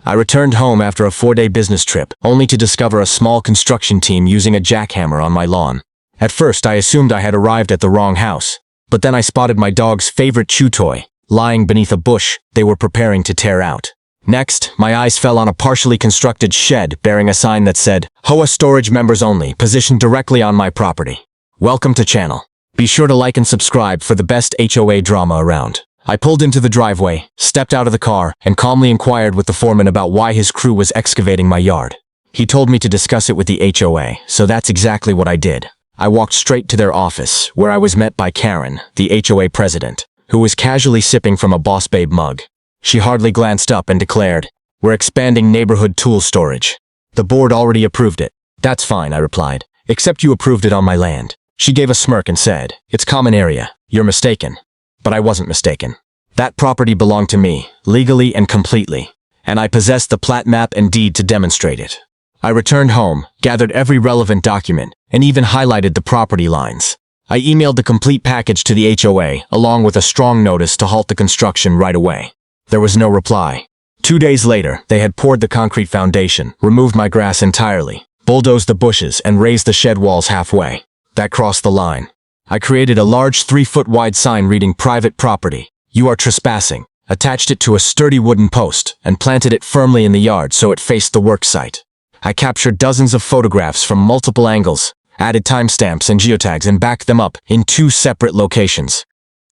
I returned home after a 4-day business trip, only to discover a small construction team using a jackhammer on my lawn. At first, I assumed I had arrived at the wrong house, but then I spotted my dog's favorite chew toy, lying beneath a bush they were preparing to tear out. Next, my eyes fell on a partially constructed shed bearing a sign that said, HOA storage members only, positioned directly on my property. Welcome to channel. Be sure to like and subscribe for the best HOA drama around. I pulled into the driveway, stepped out of the car, and calmly inquired with the foreman about why his crew was excavating my yard. He told me to discuss it with the HOA, so that's exactly what I did. I walked straight to their office, where I was met by Karen, the HOA president, who was casually sipping from a Boss Babe mug. She hardly glanced up and declared, "We're expanding neighborhood tool storage. The board already approved it." "That's fine," I replied, "except you approved it on my land." She gave a smirk and said, "It's common area. You're mistaken." But I wasn't mistaken. That property belonged to me, legally and completely, and I possessed the plat map and deed to demonstrate it. I returned home, gathered every relevant document, and even highlighted the property lines. I emailed the complete package to the HOA, along with a strong notice to halt the construction right away. There was no reply. 2 days later, they had poured the concrete foundation, removed my grass entirely, bulldozed the bushes, and raised the shed walls halfway. That crossed the line. I created a large 3-foot wide sign reading "Private Property. You are trespassing," attached it to a sturdy wooden post, and planted it firmly in the yard so it faced the work site. I captured dozens of photographs from multiple angles, added timestamps and geotags, and backed them up in 2 separate locations.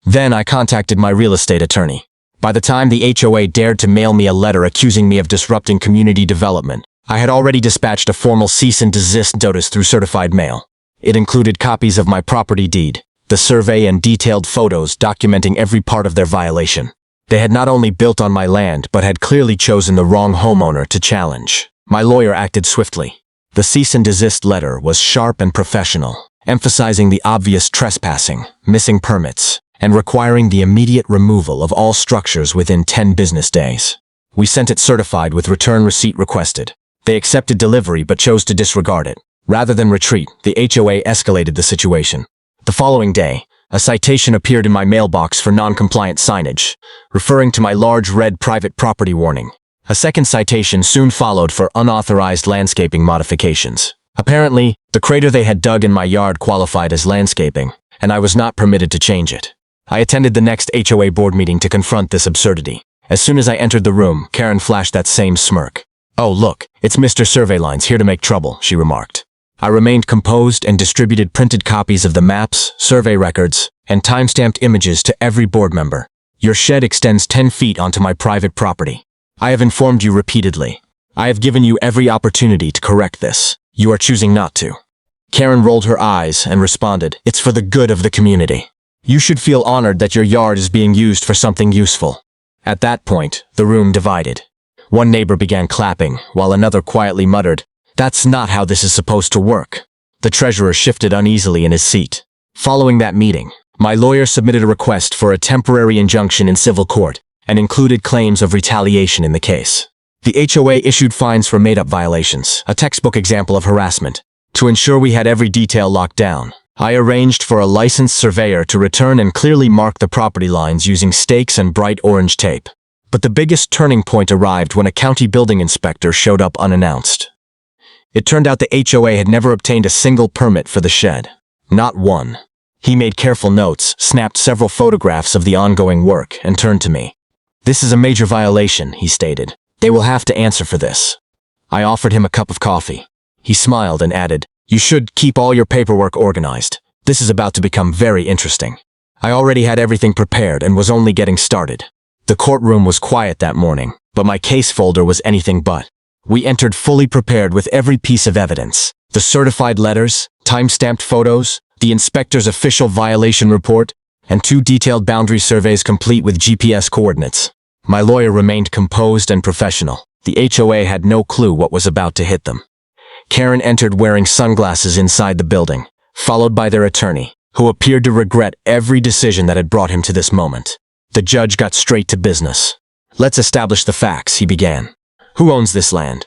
Then I contacted my real estate attorney. By the time the HOA dared to mail me a letter accusing me of disrupting community development, I had already dispatched a formal cease and desist notice through certified mail. It included copies of my property deed, the survey, and detailed photos documenting every part of their violation. They had not only built on my land, but had clearly chosen the wrong homeowner to challenge. My lawyer acted swiftly. The cease and desist letter was sharp and professional, emphasizing the obvious trespassing, missing permits, and requiring the immediate removal of all structures within 10 business days. We sent it certified with return receipt requested. They accepted delivery but chose to disregard it. Rather than retreat, the HOA escalated the situation. The following day, a citation appeared in my mailbox for non-compliant signage, referring to my large red private property warning. A second citation soon followed for unauthorized landscaping modifications. Apparently, the crater they had dug in my yard qualified as landscaping, and I was not permitted to change it. I attended the next HOA board meeting to confront this absurdity. As soon as I entered the room, Karen flashed that same smirk. "Oh look, it's Mr. Surveylines here to make trouble," she remarked. I remained composed and distributed printed copies of the maps, survey records, and timestamped images to every board member. "Your shed extends 10 feet onto my private property. I have informed you repeatedly. I have given you every opportunity to correct this. You are choosing not to." Karen rolled her eyes and responded, "It's for the good of the community. You should feel honored that your yard is being used for something useful." At that point, the room divided. One neighbor began clapping, while another quietly muttered, "That's not how this is supposed to work." The treasurer shifted uneasily in his seat. Following that meeting, my lawyer submitted a request for a temporary injunction in civil court and included claims of retaliation in the case. The HOA issued fines for made-up violations, a textbook example of harassment. To ensure we had every detail locked down, I arranged for a licensed surveyor to return and clearly mark the property lines using stakes and bright orange tape. But the biggest turning point arrived when a county building inspector showed up unannounced. It turned out the HOA had never obtained a single permit for the shed. Not one. He made careful notes, snapped several photographs of the ongoing work, and turned to me. "This is a major violation," he stated. "They will have to answer for this." I offered him a cup of coffee. He smiled and added, "You should keep all your paperwork organized. This is about to become very interesting." I already had everything prepared and was only getting started. The courtroom was quiet that morning, but my case folder was anything but. We entered fully prepared with every piece of evidence: the certified letters, time-stamped photos, the inspector's official violation report, and 2 detailed boundary surveys complete with GPS coordinates. My lawyer remained composed and professional. The HOA had no clue what was about to hit them. Karen entered wearing sunglasses inside the building, followed by their attorney, who appeared to regret every decision that had brought him to this moment. The judge got straight to business. "Let's establish the facts," he began. "Who owns this land?"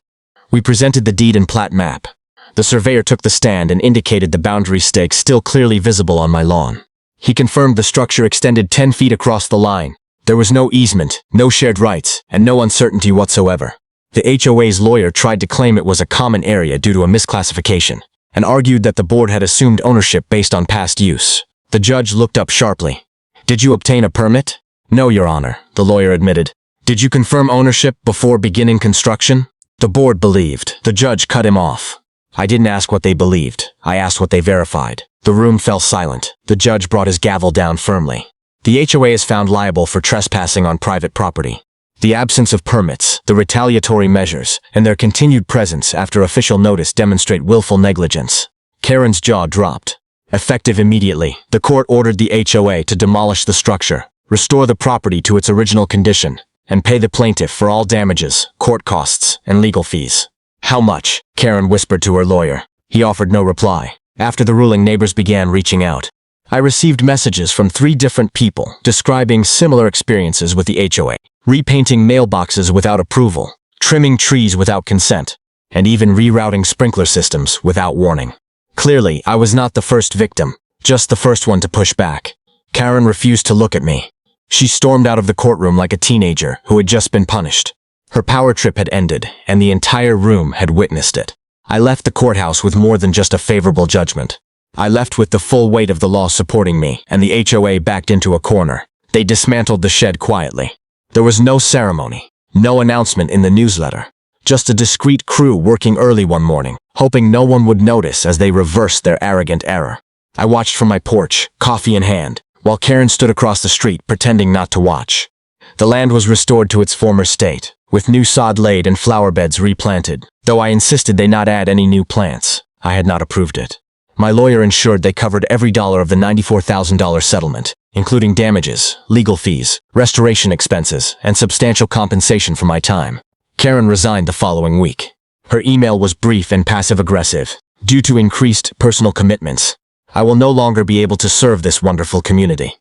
We presented the deed and plat map. The surveyor took the stand and indicated the boundary stakes still clearly visible on my lawn. He confirmed the structure extended 10 feet across the line. There was no easement, no shared rights, and no uncertainty whatsoever. The HOA's lawyer tried to claim it was a common area due to a misclassification, and argued that the board had assumed ownership based on past use. The judge looked up sharply. "Did you obtain a permit?" "No, Your Honor," the lawyer admitted. "Did you confirm ownership before beginning construction?" The board believed. The judge cut him off. "I didn't ask what they believed. I asked what they verified." The room fell silent. The judge brought his gavel down firmly. The HOA is found liable for trespassing on private property. The absence of permits, the retaliatory measures, and their continued presence after official notice demonstrate willful negligence. Karen's jaw dropped. Effective immediately, the court ordered the HOA to demolish the structure, restore the property to its original condition, and pay the plaintiff for all damages, court costs, and legal fees. "How much?" Karen whispered to her lawyer. He offered no reply. After the ruling, neighbors began reaching out. I received messages from 3 different people describing similar experiences with the HOA. Repainting mailboxes without approval, trimming trees without consent, and even rerouting sprinkler systems without warning. Clearly, I was not the first victim, just the first one to push back. Karen refused to look at me. She stormed out of the courtroom like a teenager who had just been punished. Her power trip had ended, and the entire room had witnessed it. I left the courthouse with more than just a favorable judgment. I left with the full weight of the law supporting me, and the HOA backed into a corner. They dismantled the shed quietly. There was no ceremony, no announcement in the newsletter, just a discreet crew working early one morning, hoping no one would notice as they reversed their arrogant error. I watched from my porch, coffee in hand, while Karen stood across the street pretending not to watch. The land was restored to its former state, with new sod laid and flower beds replanted, though I insisted they not add any new plants. I had not approved it. My lawyer ensured they covered every dollar of the $94,000 settlement, including damages, legal fees, restoration expenses, and substantial compensation for my time. Karen resigned the following week. Her email was brief and passive-aggressive. "Due to increased personal commitments, I will no longer be able to serve this wonderful community."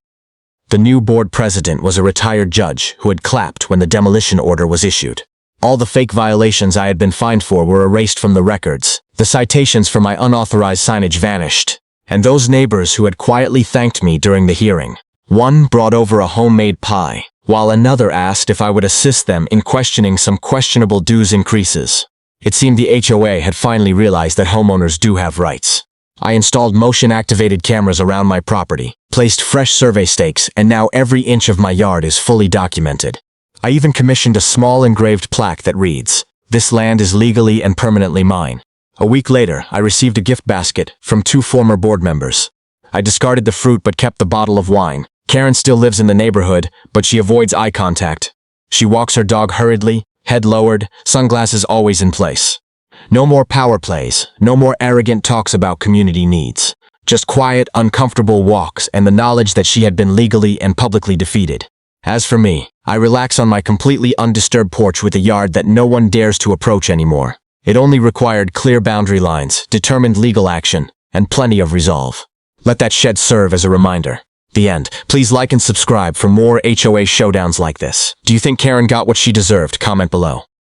The new board president was a retired judge who had clapped when the demolition order was issued. All the fake violations I had been fined for were erased from the records. The citations for my unauthorized signage vanished. And those neighbors who had quietly thanked me during the hearing. One brought over a homemade pie, while another asked if I would assist them in questioning some questionable dues increases. It seemed the HOA had finally realized that homeowners do have rights. I installed motion-activated cameras around my property, placed fresh survey stakes, and now every inch of my yard is fully documented. I even commissioned a small engraved plaque that reads, "This land is legally and permanently mine." A week later, I received a gift basket from 2 former board members. I discarded the fruit but kept the bottle of wine. Karen still lives in the neighborhood, but she avoids eye contact. She walks her dog hurriedly, head lowered, sunglasses always in place. No more power plays, no more arrogant talks about community needs. Just quiet, uncomfortable walks and the knowledge that she had been legally and publicly defeated. As for me, I relax on my completely undisturbed porch with a yard that no one dares to approach anymore. It only required clear boundary lines, determined legal action, and plenty of resolve. Let that shed serve as a reminder. The end. Please like and subscribe for more HOA showdowns like this. Do you think Karen got what she deserved? Comment below.